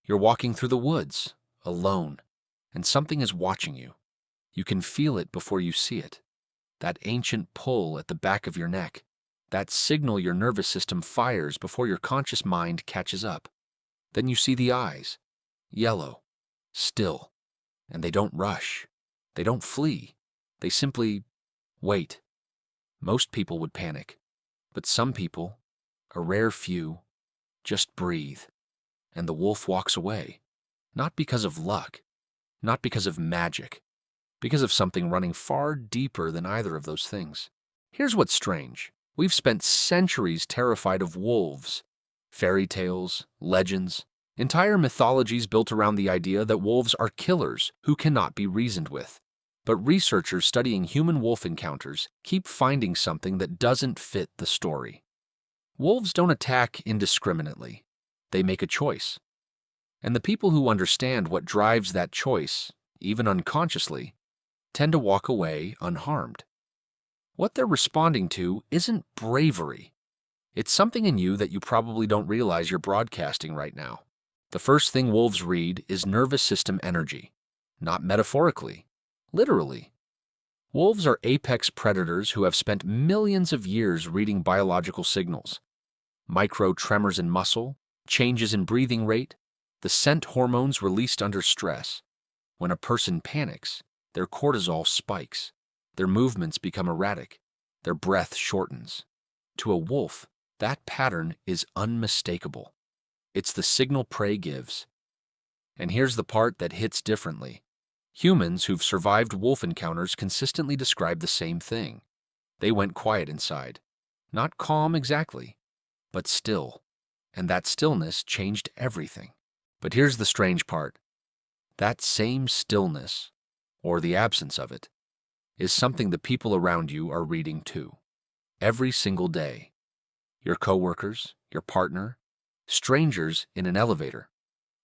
You're walking through the woods, alone, and something is watching you. You can feel it before you see it. That ancient pull at the back of your neck, that signal your nervous system fires before your conscious mind catches up. Then you see the eyes, yellow, still, and they don't rush. They don't flee. They simply wait. Most people would panic, but some people, a rare few, just breathe, and the wolf walks away. Not because of luck, not because of magic, because of something running far deeper than either of those things. Here's what's strange. We've spent centuries terrified of wolves. Fairy tales, legends, entire mythologies built around the idea that wolves are killers who cannot be reasoned with. But researchers studying human-wolf encounters keep finding something that doesn't fit the story. Wolves don't attack indiscriminately. They make a choice. And the people who understand what drives that choice, even unconsciously, tend to walk away unharmed. What they're responding to isn't bravery. It's something in you that you probably don't realize you're broadcasting right now. The first thing wolves read is nervous system energy. Not metaphorically, literally. Wolves are apex predators who have spent millions of years reading biological signals. Micro tremors in muscle, changes in breathing rate, the scent hormones released under stress. When a person panics, their cortisol spikes, their movements become erratic, their breath shortens. To a wolf, that pattern is unmistakable. It's the signal prey gives. And here's the part that hits differently. Humans who've survived wolf encounters consistently describe the same thing. They went quiet inside. Not calm exactly, but still. And that stillness changed everything. But here's the strange part. That same stillness, or the absence of it, is something the people around you are reading too. Every single day. Your coworkers, your partner, strangers in an elevator.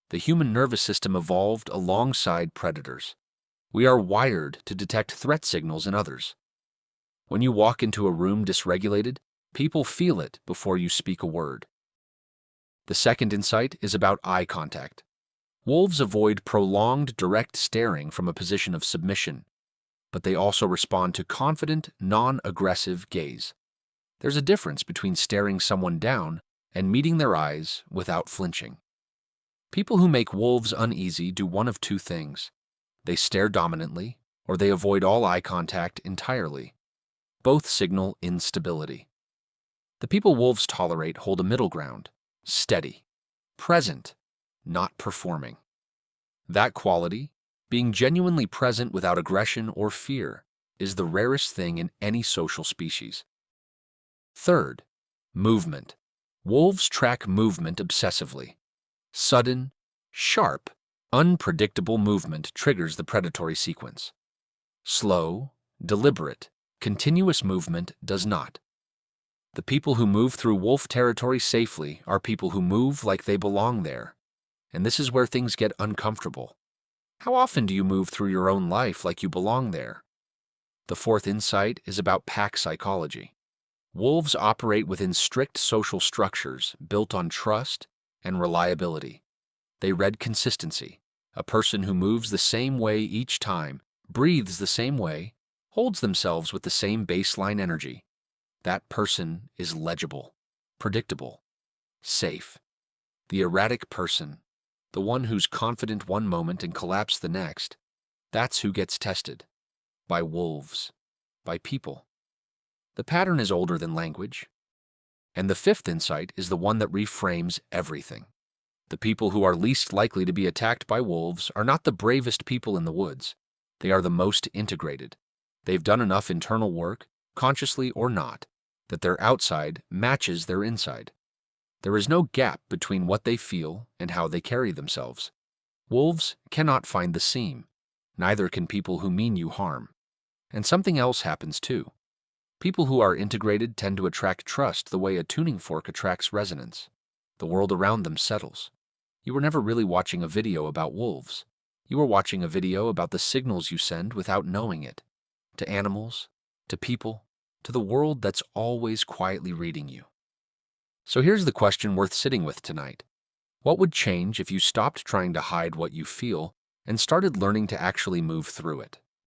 The human nervous system evolved alongside predators. We are wired to detect threat signals in others. When you walk into a room dysregulated, people feel it before you speak a word. The second insight is about eye contact. Wolves avoid prolonged direct staring from a position of submission, but they also respond to confident, non-aggressive gaze. There's a difference between staring someone down and meeting their eyes without flinching. People who make wolves uneasy do one of two things. They stare dominantly, or they avoid all eye contact entirely. Both signal instability. The people wolves tolerate hold a middle ground, steady, present, not performing. That quality, being genuinely present without aggression or fear, is the rarest thing in any social species. Third, movement. Wolves track movement obsessively. Sudden, sharp, unpredictable movement triggers the predatory sequence. Slow, deliberate, continuous movement does not. The people who move through wolf territory safely are people who move like they belong there. And this is where things get uncomfortable. How often do you move through your own life like you belong there? The fourth insight is about pack psychology. Wolves operate within strict social structures built on trust and reliability. They read consistency. A person who moves the same way each time, breathes the same way, holds themselves with the same baseline energy. That person is legible, predictable, safe. The erratic person, the one who's confident one moment and collapsed the next, that's who gets tested. By wolves. By people. The pattern is older than language. And the fifth insight is the one that reframes everything. The people who are least likely to be attacked by wolves are not the bravest people in the woods. They are the most integrated. They've done enough internal work, consciously or not, that their outside matches their inside. There is no gap between what they feel and how they carry themselves. Wolves cannot find the seam. Neither can people who mean you harm. And something else happens too. People who are integrated tend to attract trust the way a tuning fork attracts resonance. The world around them settles. You were never really watching a video about wolves. You were watching a video about the signals you send without knowing it. To animals, to people, to the world that's always quietly reading you. So here's the question worth sitting with tonight. What would change if you stopped trying to hide what you feel and started learning to actually move through it?